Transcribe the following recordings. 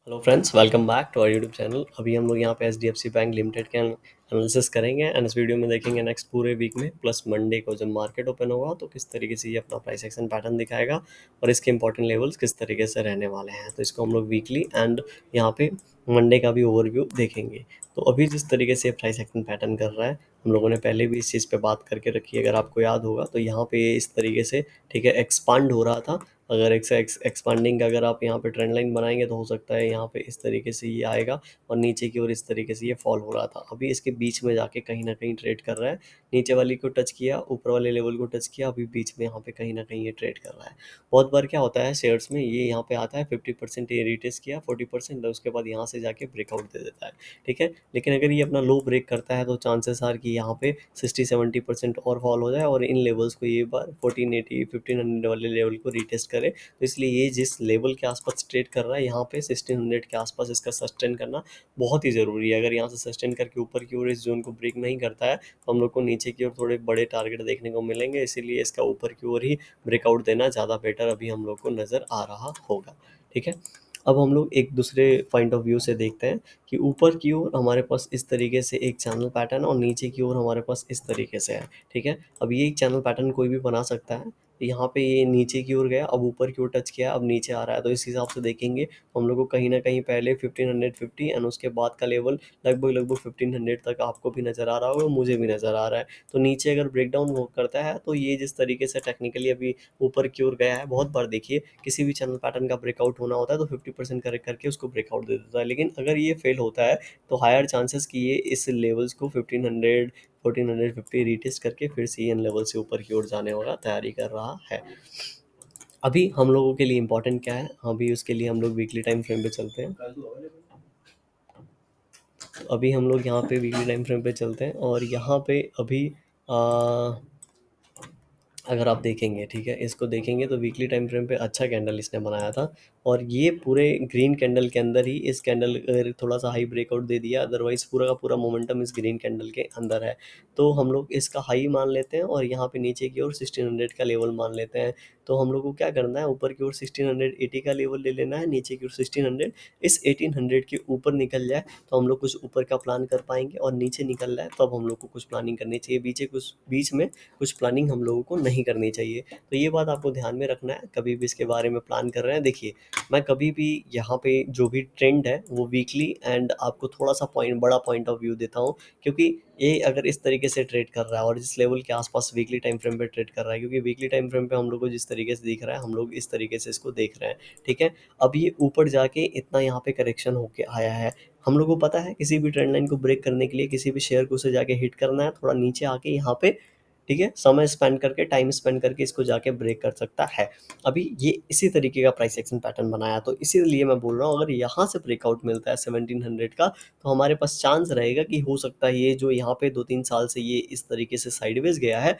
Hello friends, welcome back to our YouTube channel. अभी हम लोग यहाँ पे एचडीएफसी बैंक लिमिटेड के एनालिसिस करेंगे एंड इस वीडियो में देखेंगे नेक्स्ट पूरे वीक में प्लस मंडे को जब मार्केट ओपन होगा तो किस तरीके से ये अपना प्राइस एक्शन पैटर्न दिखाएगा और इसके इंपॉर्टेंट लेवल्स किस तरीके से रहने वाले हैं। तो इसको हम लोग वीकली एंड यहाँ पे मंडे का भी ओवरव्यू देखेंगे। तो अभी जिस तरीके से प्राइस एक्शन पैटर्न कर रहा है, हम लोगों ने पहले भी इस चीज़ पे बात करके रखी है, अगर आपको याद होगा तो यहाँ पे इस तरीके से ठीक है एक्सपांड हो रहा था। अगर एक्सपांडिंग का अगर आप यहाँ पे ट्रेंड लाइन बनाएंगे तो हो सकता है यहाँ पे इस तरीके से ये आएगा और नीचे की ओर इस तरीके से ये फॉल हो रहा था। अभी इसके बीच में जाके कहीं ना कहीं ट्रेड कर रहा है। नीचे वाली को टच किया, ऊपर वाले लेवल को टच किया, अभी बीच में यहाँ पे कहीं ना कहीं ये ट्रेड कर रहा है। बहुत बार क्या होता है शेयर्स में, ये यहाँ पे आता है 50% ये रिटेस्ट किया, 40% उसके बाद यहाँ से जाके ब्रेकआउट दे देता है। ठीक है, लेकिन अगर ये अपना लो ब्रेक करता है तो चांसेस आर कि यहाँ पे 60-70% और फॉल हो जाए और इन लेवल्स को ये बार 1480 1500 वाले लेवल को रिटेस्ट करे। तो इसलिए ये जिस लेवल के आसपास ट्रेड कर रहा है यहाँ पे 1600 के आसपास इसका सस्टेन करना बहुत ही ज़रूरी है। अगर यहाँ से सस्टेन करके ऊपर की ओर इस जोन को ब्रेक नहीं करता है तो हम लोग को नीचे की ओर थोड़े बड़े टारगेट देखने को मिलेंगे, इसीलिए इसका ऊपर की ओर ही ब्रेकआउट देना ज़्यादा बेटर अभी हम लोग को नज़र आ रहा होगा। ठीक है, अब हम लोग एक दूसरे पॉइंट ऑफ व्यू से देखते हैं कि ऊपर की ओर हमारे पास इस तरीके से एक चैनल पैटर्न और नीचे की ओर हमारे पास इस तरीके से है। ठीक है, अब ये एक चैनल पैटर्न कोई भी बना सकता है। यहाँ पे ये नीचे की ओर गया, अब ऊपर की ओर टच किया, अब नीचे आ रहा है। तो इस हिसाब से देखेंगे तो हम लोग को कहीं ना कहीं पहले 1550 एंड उसके बाद का लेवल लगभग लगभग 1500 तक आपको भी नज़र आ रहा होगा, मुझे भी नज़र आ रहा है। तो नीचे अगर ब्रेकडाउन वो करता है तो ये जिस तरीके से टेक्निकली अभी ऊपर की ओर गया है, बहुत बार देखिए किसी भी चैनल पैटर्न का ब्रेकआउट होना होता है तो 50% करेक्ट करके उसको ब्रेकआउट दे देता है। लेकिन अगर ये फेल होता है तो हायर चांसेस कि ये इस लेवल्स को 1500 1450 रिटेस्ट करके फिर से इन लेवल से ऊपर की ओर जाने वाला तैयारी कर रहा है। अभी हम लोगों के लिए इम्पोर्टेंट क्या है, अभी उसके लिए हम लोग वीकली टाइम फ्रेम पे चलते हैं। अभी हम लोग यहाँ पे वीकली टाइम फ्रेम पे चलते हैं और यहाँ पे अभी आ, अगर आप देखेंगे, ठीक है, इसको देखेंगे तो वीकली टाइम फ्रेम पे अच्छा कैंडल इसने बनाया था और ये पूरे ग्रीन कैंडल के अंदर ही इस कैंडल थोड़ा सा हाई ब्रेकआउट दे दिया, अदरवाइज पूरा का पूरा मोमेंटम इस ग्रीन कैंडल के अंदर है। तो हम लोग इसका हाई मान लेते हैं और यहाँ पे नीचे की ओर 1600 का लेवल मान लेते हैं। तो हम लोग को क्या करना है, ऊपर की ओर 1680 का लेवल ले लेना है, नीचे की ओर 1600। इस 1800 के ऊपर निकल जाए तो हम लोग कुछ ऊपर का प्लान कर पाएंगे और नीचे निकल जाए तो अब हम लोग को कुछ प्लानिंग करनी चाहिए। बीच में कुछ प्लानिंग हम लोगों को नहीं करनी चाहिए। तो ये बात आपको ध्यान में रखना है कभी भी इसके बारे में प्लान कर रहे हैं। देखिए, मैं कभी भी यहाँ पे जो भी ट्रेंड है वो वीकली एंड आपको थोड़ा सा बड़ा पॉइंट ऑफ व्यू देता हूँ, क्योंकि ये अगर इस तरीके से ट्रेड कर रहा है और जिस लेवल के आसपास वीकली टाइम फ्रेम पे ट्रेड कर रहा है, क्योंकि वीकली टाइम फ्रेम पे हम लोग को जिस तरीके से दिख रहा है हम लोग इस तरीके से इसको देख रहे हैं। ठीक है, अब ये ऊपर जाके इतना यहाँ पे करेक्शन होके आया है। हम लोग को पता है किसी भी ट्रेंड लाइन को ब्रेक करने के लिए किसी भी शेयर को उसे जाके हिट करना है, थोड़ा नीचे आके यहाँ पे, ठीक है, समय स्पेंड करके, टाइम स्पेंड करके इसको जाके ब्रेक कर सकता है। अभी ये इसी तरीके का प्राइस एक्शन पैटर्न बनाया, तो इसीलिए मैं बोल रहा हूँ अगर यहाँ से ब्रेकआउट मिलता है 1700 का तो हमारे पास चांस रहेगा कि हो सकता है ये जो यहाँ पे 2-3 साल से ये इस तरीके से साइडवेज गया है,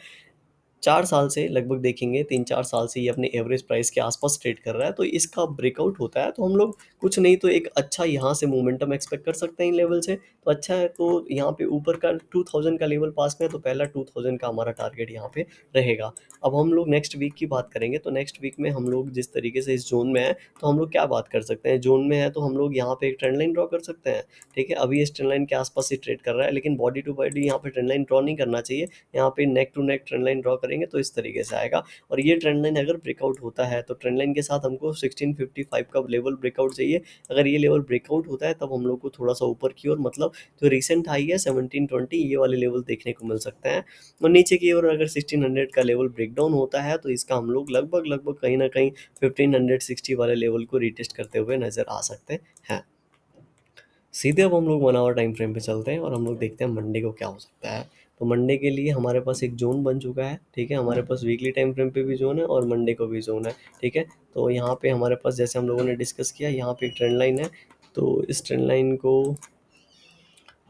4 साल से लगभग देखेंगे, 3-4 साल से ये अपने एवरेज प्राइस के आसपास ट्रेड कर रहा है। तो इसका ब्रेकआउट होता है तो हम लोग कुछ नहीं तो एक अच्छा यहाँ से मोमेंटम एक्सपेक्ट कर सकते हैं इन लेवल से। तो अच्छा है, तो यहाँ पे ऊपर का 2000 का लेवल पास में है तो पहला 2000 का हमारा टारगेट यहाँ पे रहेगा। अब हम लोग नेक्स्ट वीक की बात करेंगे तो नेक्स्ट वीक में हम लोग जिस तरीके से इस जोन में है तो हम लोग क्या बात कर सकते हैं, जोन में है तो हम लोग यहाँ पे एक ट्रेंड लाइन ड्रॉ कर सकते हैं। ठीक है, अभी इस ट्रेंड लाइन के आसपास ही ट्रेड कर रहा है, लेकिन बॉडी टू बॉडी यहाँ पे ट्रेंड लाइन ड्रॉ नहीं करना चाहिए। यहाँ पे neck to neck trend line draw करेंगे तो इस तरीके से आएगा। और ये ट्रेंड लाइन अगर ब्रेकआउट होता है तो ट्रेंड लाइन के साथ हमको 1655 का लेवल ब्रेकआउट चाहिए। अगर ये लेवल ब्रेकआउट होता है तब हम लोग को थोड़ा सा ऊपर की ओर, मतलब जो रिसेंट हाई है 1720, ये वाले लेवल देखने को मिल सकते हैं। और नीचे की ओर अगर 1600 का लेवल ब्रेकडाउन होता है तो इसका हम लोग लगभग लगभग कहीं ना कहीं 1560 वाले लेवल को रिटेस्ट करते हुए नजर आ सकते हैं। सीधे अब हम लोग 1 आवर टाइम फ्रेम पे चलते हैं और हम लोग देखते हैं मंडे को क्या हो सकता है। तो मंडे के लिए हमारे पास एक जोन बन चुका है। ठीक है, हमारे पास वीकली टाइम फ्रेम पे भी जोन है और मंडे को भी जोन है। ठीक है, तो यहाँ पे हमारे पास जैसे हम लोगों ने डिस्कस किया, यहाँ पे एक ट्रेंड लाइन है। तो इस ट्रेंड लाइन को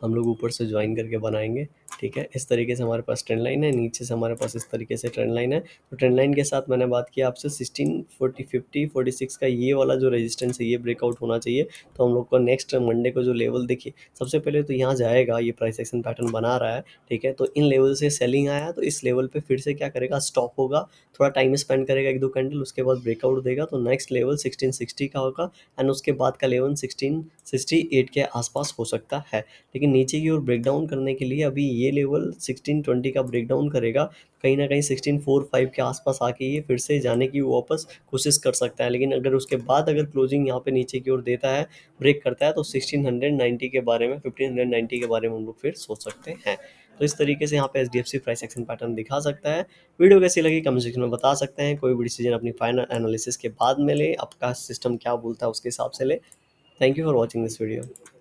हम लोग ऊपर से ज्वाइन करके बनाएंगे ठीक है, इस तरीके से हमारे पास ट्रेंड लाइन है, नीचे से हमारे पास इस तरीके से ट्रेंड लाइन है। तो ट्रेंड लाइन के साथ मैंने बात की आपसे 16, 40, 50, 46 का ये वाला जो रेजिस्टेंस है ये ब्रेकआउट होना चाहिए। तो हम लोग को नेक्स्ट मंडे को जो लेवल देखिए, सबसे पहले तो यहाँ जाएगा, ये प्राइस एक्शन पैटर्न बना रहा है, ठीक है। तो इन लेवल से सेलिंग आया, तो इस लेवल पे फिर से क्या करेगा, स्टॉप होगा, थोड़ा टाइम स्पेंड करेगा 1-2 कैंडल, उसके बाद ब्रेकआउट देगा। तो नेक्स्ट लेवल 1660 का होगा एंड उसके बाद का लेवल 1668 के आसपास हो सकता है। लेकिन नीचे की ओर ब्रेकडाउन करने के लिए अभी ये लेवल 1620 का ब्रेकडाउन करेगा, कहीं ना कहीं 1645 के आसपास आके ये फिर से जाने की वापस कोशिश कर सकता है। लेकिन अगर उसके बाद अगर क्लोजिंग यहाँ पे नीचे की ओर देता है, ब्रेक करता है, तो 1690 के बारे में, 1590 के बारे में हम लोग फिर सोच सकते हैं। तो इस तरीके से यहाँ पे एचडीएफसी प्राइस एक्शन पैटर्न दिखा सकता है। वीडियो कैसी लगी कमेंट सेक्शन में बता सकते हैं। कोई भी डिसीजन अपनी फाइनल एनालिसिस के बाद में ले, आपका सिस्टम क्या बोलता है उसके हिसाब से ले। Thank you for watching this video.